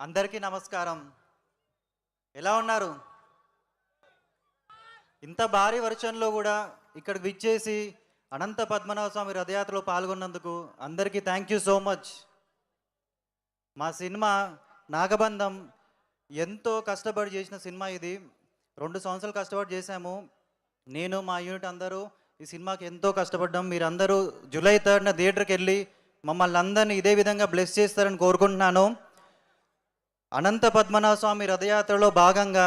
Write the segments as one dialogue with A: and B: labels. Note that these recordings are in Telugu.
A: అందరికీ నమస్కారం. ఎలా ఉన్నారు? ఇంత భారీ వర్షంలో కూడా ఇక్కడికి విచ్చేసి అనంత పద్మనాభ స్వామి రథయాత్రలో పాల్గొన్నందుకు అందరికీ థ్యాంక్ యూ సో మచ్. మా సినిమా నాగబంధం ఎంతో కష్టపడి చేసిన సినిమా ఇది. 2 సంవత్సరాలు కష్టపడి చేశాము. నేను మా యూనిట్ అందరూ ఈ సినిమాకి ఎంతో కష్టపడ్డాం. మీరందరూ జూలై 3న థియేటర్కి వెళ్ళి మమ్మల్ని అందరినీ ఇదే విధంగా బ్లెస్ చేస్తారని కోరుకుంటున్నాను. అనంత పద్మనాభ స్వామి రథయాత్రలో భాగంగా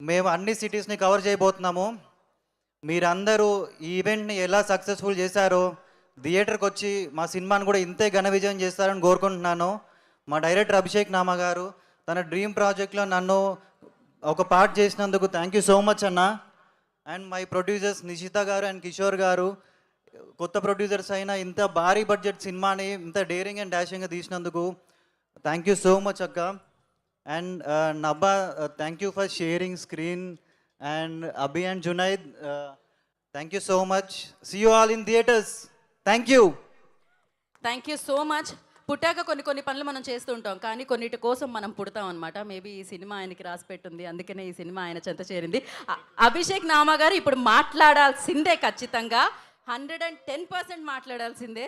A: మేము అన్ని సిటీస్ని కవర్ చేయబోతున్నాము. మీరందరూ ఈ ఈవెంట్ని ఎలా సక్సెస్ఫుల్ చేశారో థియేటర్కి వచ్చి మా సినిమాని కూడా ఇంతే ఘన విజయం చేస్తారని కోరుకుంటున్నాను. మా డైరెక్టర్ అభిషేక్ నామా గారు తన డ్రీమ్ ప్రాజెక్ట్లో నన్ను ఒక పార్ట్ చేసినందుకు థ్యాంక్ యూ సో మచ్ అన్న. అండ్ మై ప్రొడ్యూసర్స్ నిషిత గారు అండ్ కిషోర్ గారు, కొత్త ప్రొడ్యూసర్స్ అయినా ఇంత భారీ బడ్జెట్ సినిమాని ఇంత డేరింగ్ అండ్ డాషింగ్గా తీసినందుకు థ్యాంక్ యూ సో మచ్ అక్క. And Nabha, thank you for sharing screen. And Abhi and Junaid, thank you so much. See you all in theatres. Thank you.
B: Thank you so much. పుట్టాక కొన్ని పనులు మనం చేస్తూ ఉంటాం, కానీ కొన్నిటి కోసం మనం పుడతాం అనమాట. మేబీ ఈ సినిమా ఆయనకి రాసి పెట్టుంది, అందుకనే ఈ సినిమా ఆయన చెంత చేరింది. అభిషేక్ నామా గారు ఇప్పుడు మాట్లాడాల్సిందే, ఖచ్చితంగా 110% మాట్లాడాల్సిందే.